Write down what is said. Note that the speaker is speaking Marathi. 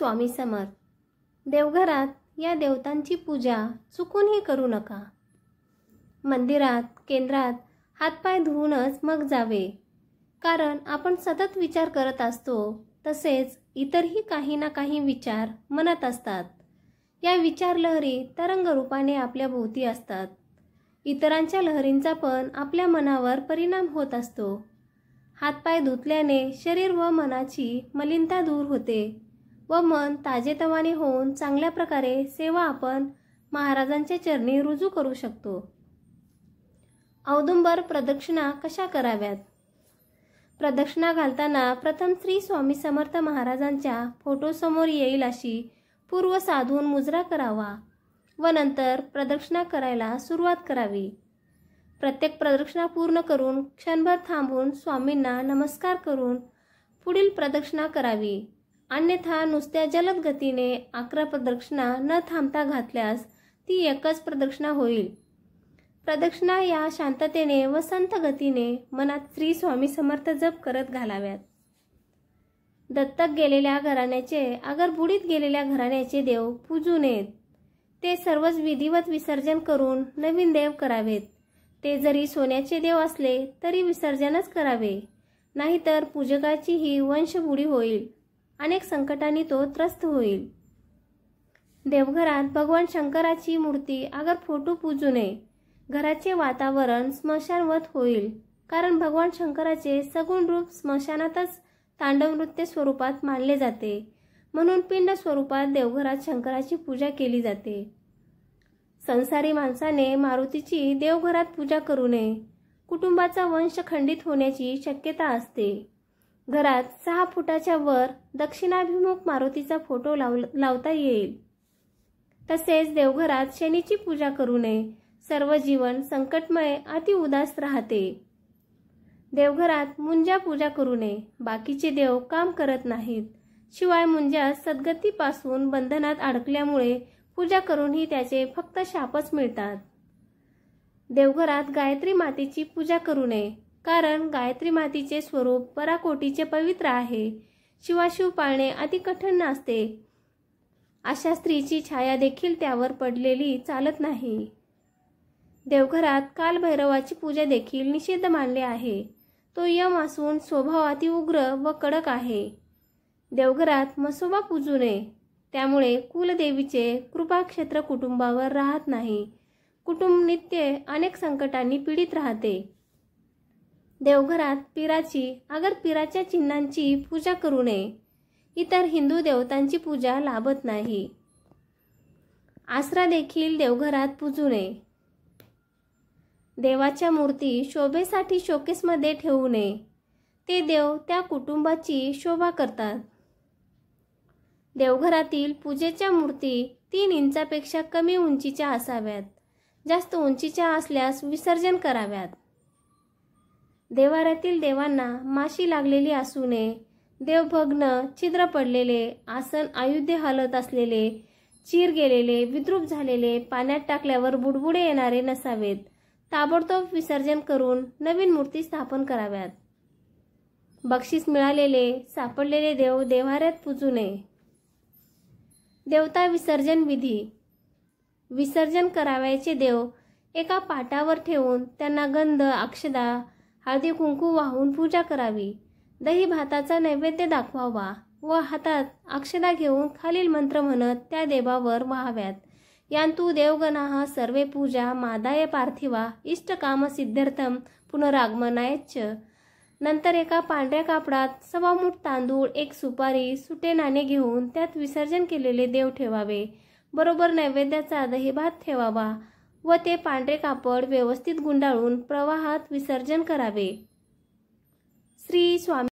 स्वामी समर्थ. देवघरात या देवतांची पूजा चुकूनही करू नका. मंदिरात, केंद्रात हातपाय धुवूनच मग जावे, कारण आपण सतत विचार करत असतो. तसेच इतरही काही ना काही विचार मनात असतात. या विचार लहरी तरंग रूपाने आपल्या भोवती असतात. इतरांच्या लहरींचा पण आपल्या मनावर परिणाम होत असतो. हातपाय धुतल्याने शरीर व मनाची मलिनता दूर होते व मन ताजेतवाने होऊन चांगल्या प्रकारे सेवा आपण महाराजांच्या चरणी रुजू करू शकतो. औदुंबर प्रदक्षिणा कशा कराव्यात? प्रदक्षिणा घालताना प्रथम श्री स्वामी समर्थ महाराजांच्या फोटोसमोर येईल अशी पूर्व साधून मुजरा करावा व नंतर प्रदक्षिणा करायला सुरुवात करावी. प्रत्येक प्रदक्षिणा पूर्ण करून क्षणभर थांबून स्वामींना नमस्कार करून पुढील प्रदक्षिणा करावी. अन्यथा नुसत्या जलद गतीने 11 प्रदक्षिणा न थांबता घातल्यास ती एकच प्रदक्षिणा होईल. प्रदक्षिणा या शांततेने व संत गतीने मनात श्री स्वामी समर्थ जप करत घालाव्यात. दत्तक गेलेल्या घराण्याचे अगर बुडीत गेलेल्या घराण्याचे देव पूजू नयेत. ते सर्वच विधिवत विसर्जन करून नवीन देव करावेत. ते जरी सोन्याचे देव असले तरी विसर्जनच करावे, नाहीतर पूजकाची ही वंशबुडी होईल. अनेक संकटांनी तो त्रस्त होईल. देवघरात भगवान शंकराची मूर्ती अगर फोटो पूजू नये. घराचे वातावरण स्मशानवत होईल, कारण भगवान शंकराचे सगुण रूप स्मशानातच तांडव नृत्य स्वरूपात मानले जाते. म्हणून पिंड स्वरूपात देवघरात शंकराची पूजा केली जाते. संसारी माणसाने मारुतीची देवघरात पूजा करू नये. कुटुंबाचा वंश खंडित होण्याची शक्यता असते. घरात 6 फुटाच्या वर दक्षिणाभिमुख मारुतीचा फोटो लावता येईल. तसेच देवघरात शनीची पूजा करू नये. सर्व जीवन संकटमय अति उदास राहते. देवघरात मुंजा पूजा करू नये. बाकीचे देव काम करत नाहीत. शिवाय मुंजा सद्गतीपासून बंधनात अडकल्यामुळे पूजा करूनही त्याचे फक्त शापच मिळतात. देवघरात गायत्री मातेची पूजा करू नये, कारण गायत्री मातेचे स्वरूप पराकोटीचे पवित्र आहे. शिवाशिव पाळणे अति कठीण असते. अशा स्त्रीची छाया देखील त्यावर पडलेली चालत नाही. देवघरात कालभैरवाची पूजा देखील निषिद्ध मानले आहे. तो यम असून स्वभाव अति उग्र व कडक आहे. देवघरात म्हसोबा पूजू नये. त्यामुळे कुलदेवीचे कृपाक्षेत्र कुटुंबावर राहत नाही. कुटुंब नित्य अनेक संकटांनी पीडित राहते. देवघरात पीराची अगर पीराच्या चिन्हांची पूजा करू नये. इतर हिंदू देवतांची पूजा लाभत नाही. आसरा देखील देवघरात पूजू नये. देवाच्या मूर्ती शोभेसाठी शोकेसमध्ये ठेवू नये. ते देव त्या कुटुंबाची शोभा करतात. देवघरातील पूजेच्या मूर्ती 3 इंचापेक्षा कमी उंचीच्या असाव्यात. जास्त उंचीच्या असल्यास विसर्जन कराव्यात. देवाऱ्यातील देवांना माशी लागलेली असू नये. देवभग्न, छिद्र पडलेले, आसन आयुध्य हलत असलेले, चीर गेलेले, विद्रूप झालेले, पाण्यात टाकल्यावर बुडबुडे येणारे नसावेत. ताबडतोब विसर्जन करून नवीन मूर्ती स्थापन कराव्यात. बक्षीस मिळालेले, सापडलेले देव देव्हाऱ्यात पूजू नये. देवता विसर्जन विधी. विसर्जन करावयाचे देव एका पाटावर ठेवून त्यांना गंध, अक्षदा, हळदी कुंकू वाहून पूजा करावी. दही भाताचा नैवेद्य दाखवावा व हातात अक्षदा घेऊन खालील मंत्र म्हणत त्या देवावर वाहाव्यात. यांतु देवगणाः सर्वे पूजा मादाय पार्थिवा इष्टकाम सिद्ध्यर्थम पुनरागमनायच. नंतर एका पांढऱ्या कापडात 1.25 मूठ तांदूळ, 1 सुपारी, सुटे नाणे घेऊन त्यात विसर्जन केलेले देव ठेवावे. बरोबर नैवेद्याचा दहीभात ठेवावा व ते पांढरे कापड व्यवस्थित गुंडाळून प्रवाहात विसर्जन करावे. श्री स्वामी